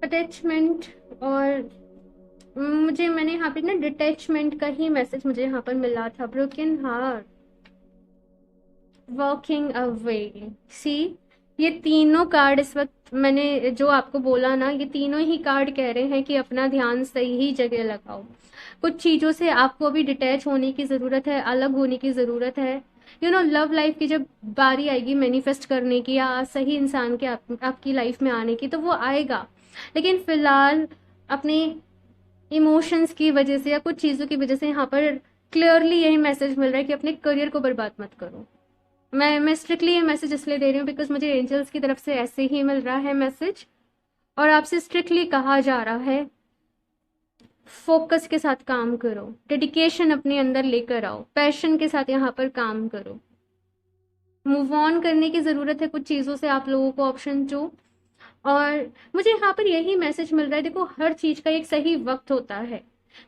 Attachment, और मैंने यहाँ पे ना डिटैचमेंट का ही मैसेज मुझे यहाँ पर मिला था। Broken heart, walking away. See, ये तीनों कार्ड इस वक्त मैंने जो आपको बोला ना, ये तीनों ही कार्ड कह रहे हैं कि अपना ध्यान सही जगह लगाओ। कुछ चीजों से आपको अभी डिटैच होने की जरूरत है, अलग होने की जरूरत है। लव लाइफ की जब बारी आएगी मैनिफेस्ट करने की, या सही इंसान के आपकी लाइफ में आने की, तो वो आएगा। लेकिन फिलहाल अपने इमोशंस की वजह से या कुछ चीजों की वजह से यहाँ पर क्लियरली यही मैसेज मिल रहा है कि अपने करियर को बर्बाद मत करो। मैं स्ट्रिक्टली ये मैसेज इसलिए दे रही हूँ बिकॉज मुझे एंजल्स की तरफ से ऐसे ही मिल रहा है मैसेज, और आपसे स्ट्रिक्टली कहा जा रहा है फोकस के साथ काम करो, डेडिकेशन अपने अंदर लेकर आओ, पैशन के साथ यहाँ पर काम करो। मूव ऑन करने की जरूरत है कुछ चीजों से आप लोगों को, ऑप्शन 2। और मुझे यहाँ पर यही मैसेज मिल रहा है, देखो हर चीज का एक सही वक्त होता है,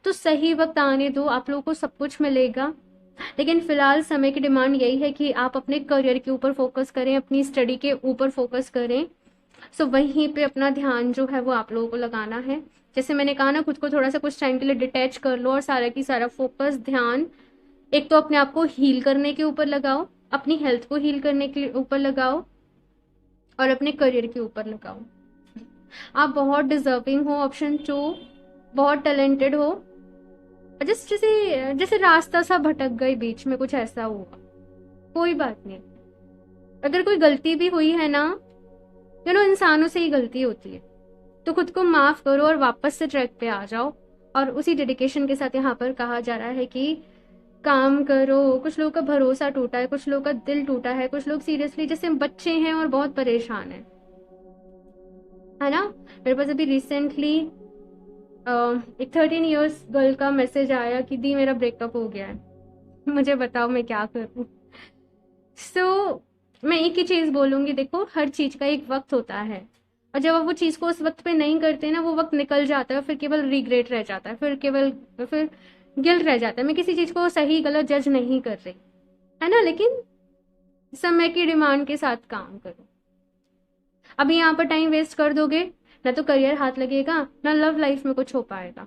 तो सही वक्त आने दो, आप लोगों को सब कुछ मिलेगा। लेकिन फिलहाल समय की डिमांड यही है कि आप अपने करियर के ऊपर फोकस करें, अपनी स्टडी के ऊपर फोकस करें। सो वहीं पे अपना ध्यान जो है वो आप लोगों को लगाना है। जैसे मैंने कहा ना, खुद को थोड़ा सा कुछ टाइम के लिए डिटैच कर लो और सारा की सारा फोकस, ध्यान एक तो अपने आप को हील करने के ऊपर लगाओ, अपनी हेल्थ को हील करने के ऊपर लगाओ, और अपने करियर के ऊपर लगाओ। आप बहुत डिजर्विंग हो, ऑप्शन 2, बहुत टैलेंटेड हो। जैसे जैसे रास्ता सा भटक गए बीच में, कुछ ऐसा हुआ, कोई बात नहीं। अगर कोई गलती भी हुई है ना, इंसानों से ही गलती होती है, तो खुद को माफ करो और वापस से ट्रैक पे आ जाओ। और उसी डेडिकेशन के साथ यहाँ पर कहा जा रहा है कि काम करो। कुछ लोगों का भरोसा टूटा है, कुछ लोगों का दिल टूटा है, कुछ लोग सीरियसली जैसे बच्चे हैं और बहुत परेशान है ना। मेरे पास अभी रिसेंटली एक 13 इयर्स गर्ल का मैसेज आया कि दी मेरा ब्रेकअप हो गया है, मुझे बताओ मैं क्या करूं। मैं एक ही चीज बोलूंगी, देखो हर चीज का एक वक्त होता है, और जब आप वो चीज को उस वक्त पे नहीं करते ना, वो वक्त निकल जाता है, फिर केवल रिग्रेट रह जाता है, फिर गिल्ट रह जाता है। मैं किसी चीज को सही गलत जज नहीं कर रही, है ना, लेकिन समय की डिमांड के साथ काम करो। अभी यहाँ पर टाइम वेस्ट कर दोगे ना तो करियर हाथ लगेगा, ना लव लाइफ में कुछ हो पाएगा,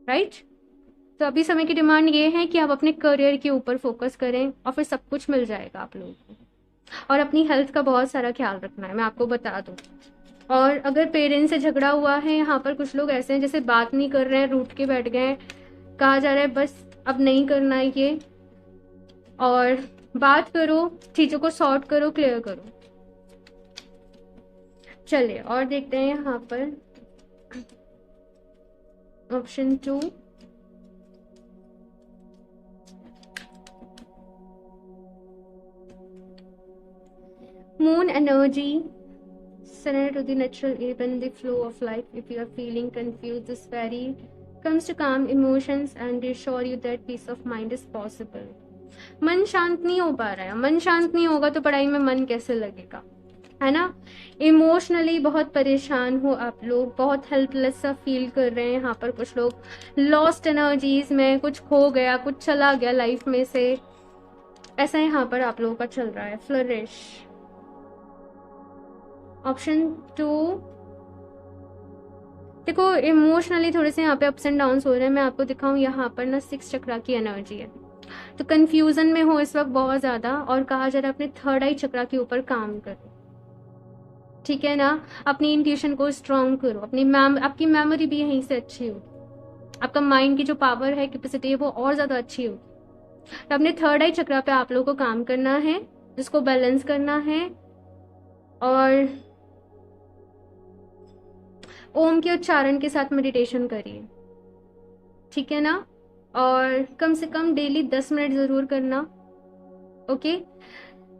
राइट। तो अभी समय की डिमांड ये है कि आप अपने करियर के ऊपर फोकस करें और फिर सब कुछ मिल जाएगा आप लोगों को। और अपनी हेल्थ का बहुत सारा ख्याल रखना है, मैं आपको बता दूं। और अगर पेरेंट्स से झगड़ा हुआ है, यहाँ पर कुछ लोग ऐसे हैं जैसे बात नहीं कर रहे हैं, रूठ के बैठ गए हैं, कहा जा रहा है बस अब नहीं करना है ये, और बात करो, चीजों को सॉर्ट करो, क्लियर करो। चलिए और देखते हैं यहाँ पर option 2। Moon energy, surrender to the natural ebb and the flow of life. If you are feeling confused, this fairy comes to calm emotions and reassure you that peace of mind is possible. मन शांत नहीं हो पा रहा है, मन शांत नहीं होगा तो पढ़ाई में मन कैसे लगेगा, है ना। इमोशनली बहुत परेशान हो आप लोग, बहुत हेल्पलेस सा फील कर रहे हैं। यहाँ पर कुछ लोग लॉस्ट एनर्जीज में, कुछ खो गया, कुछ चला गया लाइफ में से, ऐसा यहाँ पर आप लोगों का चल रहा है। Flourish, option 2। देखो इमोशनली थोड़े से यहाँ पे अप्स एंड डाउन हो रहे हैं। मैं आपको दिखाऊं, यहाँ पर ना 6 चक्रा की एनर्जी है, तो कंफ्यूजन में हो इस वक्त बहुत ज्यादा, और कहा जा रहा है अपने थर्ड आई चक्रा के ऊपर काम करो, ठीक है ना। अपनी इंट्यूशन को स्ट्रॉन्ग करो, आपकी मेमोरी भी यहीं से अच्छी होगी, आपका माइंड की जो पावर है, कैपेसिटी है, वो और ज्यादा अच्छी होगी। तो अपने थर्ड आई चक्रा पे आप लोगों को काम करना है, जिसको बैलेंस करना है, और ओम के उच्चारण के साथ मेडिटेशन करिए, ठीक है ना। और कम से कम डेली 10 मिनट जरूर करना, ओके।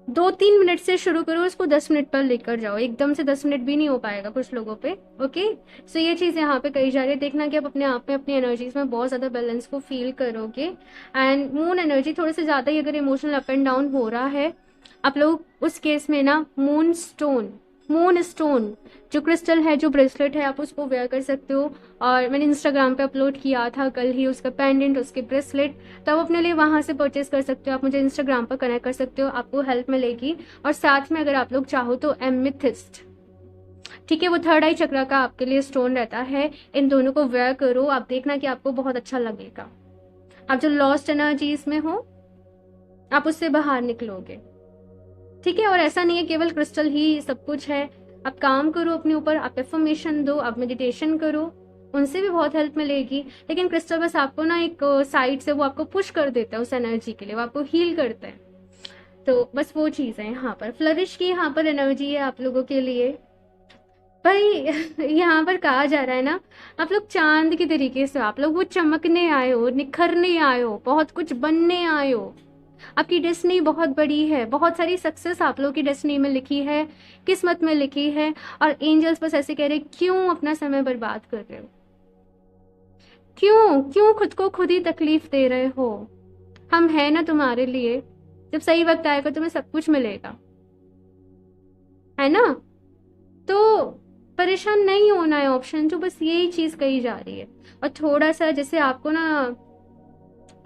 2-3 मिनट से शुरू करो, उसको 10 मिनट पर लेकर जाओ, एकदम से 10 मिनट भी नहीं हो पाएगा कुछ लोगों पे, ओके। सो ये चीज यहाँ पे कही जा रही है, देखना कि आप अपने आप में अपनी एनर्जीज में बहुत ज्यादा बैलेंस को फील करोगे। एंड मून एनर्जी थोड़े से ज्यादा ही अगर इमोशनल अप एंड डाउन हो रहा है, आप लोग उस केस में ना मून स्टोन जो क्रिस्टल है, जो ब्रेसलेट है, आप उसको वेयर कर सकते हो। और मैंने इंस्टाग्राम पे अपलोड किया था कल ही उसका पेंडेंट, उसके ब्रेसलेट, तो आप अपने लिए वहां से परचेज कर सकते हो। आप मुझे इंस्टाग्राम पर कनेक्ट कर सकते हो, आपको हेल्प मिलेगी। और साथ में अगर आप लोग चाहो तो एमेथिस्ट, ठीक है, वो थर्ड आई चक्र का आपके लिए स्टोन रहता है, इन दोनों को वेयर करो, आप देखना कि आपको बहुत अच्छा लगेगा। आप जो लॉस्ट एनर्जीज में हो, आप उससे बाहर निकलोगे, ठीक है। और ऐसा नहीं है केवल क्रिस्टल ही सब कुछ है, आप काम करो अपने ऊपर, आप एफर्मेशन दो, आप मेडिटेशन करो, उनसे भी बहुत हेल्प मिलेगी। लेकिन क्रिस्टल बस आपको ना एक साइड से वो आपको पुश कर देता है उस एनर्जी के लिए, वो आपको हील करता है, तो बस वो चीज है। यहाँ पर फ्लरिश की यहाँ पर एनर्जी है आप लोगों के लिए भाई। यहाँ पर कहा जा रहा है ना, आप लोग चांद के तरीके से, आप लोग वो चमकने आए हो, निखरने आए हो, बहुत कुछ बनने आए हो। आपकी डेस्टिनी बहुत बड़ी है, बहुत सारी सक्सेस आप लोगों की डेस्टिनी में लिखी है, किस्मत में लिखी है। और एंजल्स बस ऐसे कह रहे, क्यों अपना समय बर्बाद कर रहे हो, क्यों खुद को खुद ही तकलीफ दे रहे हो। हम है ना तुम्हारे लिए, जब सही वक्त आएगा तुम्हें सब कुछ मिलेगा, है ना। तो परेशान नहीं होना है, ऑप्शन जो बस यही चीज कही जा रही है। और थोड़ा सा जैसे आपको ना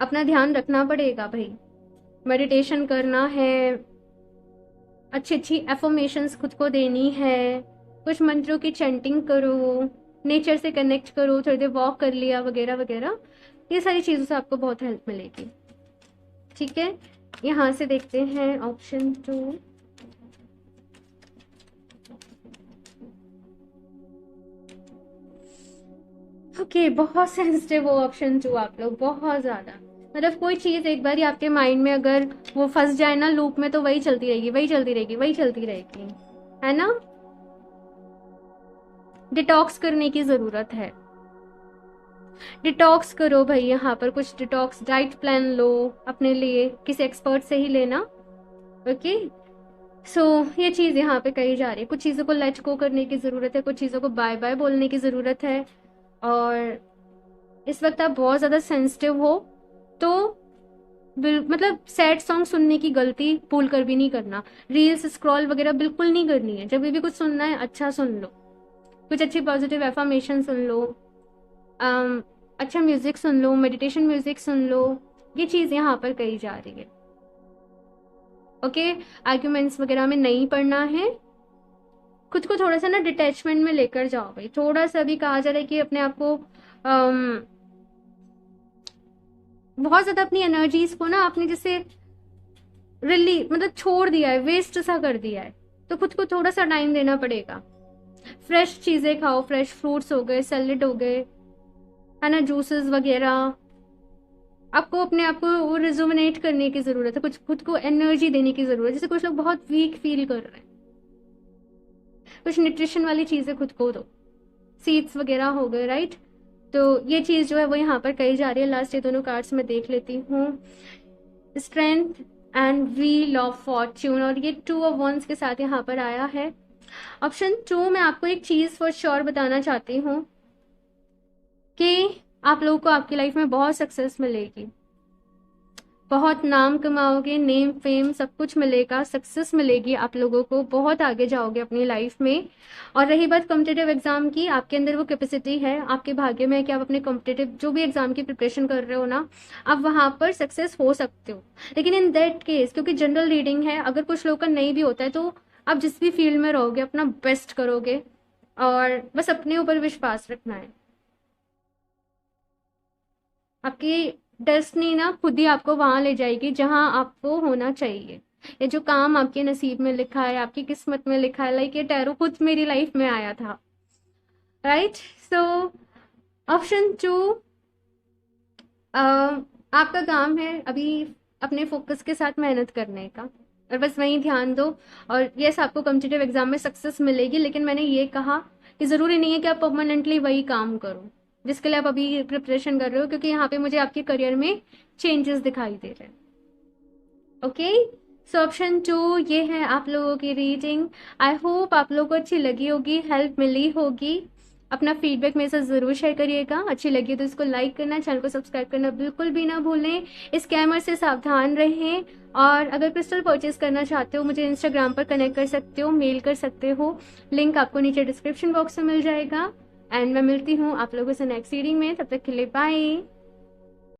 अपना ध्यान रखना पड़ेगा भाई, मेडिटेशन करना है, अच्छी अच्छी एफर्मेशंस खुद को देनी है, कुछ मंत्रों की चैंटिंग करो, नेचर से कनेक्ट करो, थोड़ी देर वॉक कर लिया वगैरह वगैरह, ये सारी चीज़ों से आपको बहुत हेल्प मिलेगी, ठीक है। यहाँ से देखते हैं ऑप्शन 2। ओके, बहुत सेंसिटिव हो ऑप्शन 2 आप लोग, बहुत ज्यादा। मतलब कोई चीज एक बार आपके माइंड में अगर वो फंस जाए ना लूप में, तो वही चलती रहेगी, वही चलती रहेगी, वही चलती रहेगी, है ना। डिटॉक्स करने की जरूरत है, डिटॉक्स करो भाई, यहाँ पर कुछ डिटॉक्स डाइट प्लान लो अपने लिए, किसी एक्सपर्ट से ही लेना। ओके, सो ये चीज़ यहाँ पे कही जा रही है। कुछ चीज़ों को लेट गो करने की ज़रूरत है, कुछ चीज़ों को बाय बाय बोलने की ज़रूरत है। और इस वक्त आप बहुत ज़्यादा सेंसिटिव हो, तो मतलब सैड सॉन्ग सुनने की गलती भूल कर भी नहीं करना। रील्स स्क्रॉल वगैरह बिल्कुल नहीं करनी है। जब भी कुछ सुनना है अच्छा सुन लो, कुछ अच्छी पॉजिटिव एफर्मेशन सुन लो, अच्छा म्यूजिक सुन लो, मेडिटेशन म्यूजिक सुन लो। ये चीज़ यहाँ पर कही जा रही है। ओके, आर्ग्यूमेंट्स वगैरह में नहीं पढ़ना है। खुद को थोड़ा सा ना डिटैचमेंट में लेकर जाओ भाई। थोड़ा सा भी कहा जा रहा है कि अपने आप को बहुत ज्यादा अपनी एनर्जीज को ना आपने जैसे मतलब छोड़ दिया है, वेस्ट सा कर दिया है, तो खुद को थोड़ा सा टाइम देना पड़ेगा। फ्रेश चीजें खाओ, फ्रेश फ्रूट्स हो गए, सैलेड हो गए, है ना, जूसेस वगैरह। आपको अपने आप को रिजुमिनेट करने की जरूरत है, कुछ खुद को एनर्जी देने की जरूरत है। जैसे कुछ लोग बहुत वीक फील कर रहे हैं, कुछ न्यूट्रिशन वाली चीजें खुद को दो, सीड्स वगैरह हो गए, राइट। तो ये चीज जो है वो यहाँ पर कही जा रही है। लास्ट ये दोनों कार्ड्स में देख लेती हूँ, strength and wheel of Fortune, और ये 2 ऑफ वंस के साथ यहाँ पर आया है। ऑप्शन 2 में आपको एक चीज फॉर श्योर बताना चाहती हूँ कि आप लोगों को आपकी लाइफ में बहुत सक्सेस मिलेगी, बहुत नाम कमाओगे, नेम फेम सब कुछ मिलेगा, सक्सेस मिलेगी आप लोगों को, बहुत आगे जाओगे अपनी लाइफ में। और रही बात कॉम्पिटेटिव एग्जाम की, आपके अंदर वो कैपेसिटी है, आपके भाग्य में है कि आप अपने कॉम्पिटेटिव जो भी एग्जाम की प्रिपरेशन कर रहे हो ना, आप वहां पर सक्सेस हो सकते हो। लेकिन इन दैट केस, क्योंकि जनरल रीडिंग है, अगर कुछ लोग का नहीं भी होता है, तो आप जिस भी फील्ड में रहोगे अपना बेस्ट करोगे, और बस अपने ऊपर विश्वास रखना है। आपकी डेस्टिनी ना खुद ही आपको वहां ले जाएगी जहां आपको होना चाहिए। ये जो काम आपके नसीब में लिखा है, आपकी किस्मत में लिखा है, लाइक ये टैरो खुद मेरी लाइफ में आया था, राइट। सो ऑप्शन 2, आपका काम है अभी अपने फोकस के साथ मेहनत करने का, और बस वहीं ध्यान दो। और यस, आपको कॉम्पिटिटिव एग्जाम में सक्सेस मिलेगी, लेकिन मैंने ये कहा कि ज़रूरी नहीं है कि आप परमानेंटली वही काम करो जिसके लिए आप अभी प्रिपरेशन कर रहे हो, क्योंकि यहाँ पे मुझे आपके करियर में चेंजेस दिखाई दे रहे हैं। ओके, सो ऑप्शन 2 ये है आप लोगों की रीडिंग। आई होप आप लोगों को अच्छी लगी होगी, हेल्प मिली होगी। अपना फीडबैक मेरे साथ ज़रूर शेयर करिएगा। अच्छी लगी तो इसको लाइक करना, चैनल को सब्सक्राइब करना बिल्कुल भी ना भूलें। स्कैमर से सावधान रहें। और अगर क्रिस्टल परचेज करना चाहते हो, मुझे इंस्टाग्राम पर कनेक्ट कर सकते हो, मेल कर सकते हो, लिंक आपको नीचे डिस्क्रिप्शन बॉक्स में मिल जाएगा। एंड मैं मिलती हूँ आप लोगों से नेक्स्ट रीडिंग में। तब तक के लिए बाय।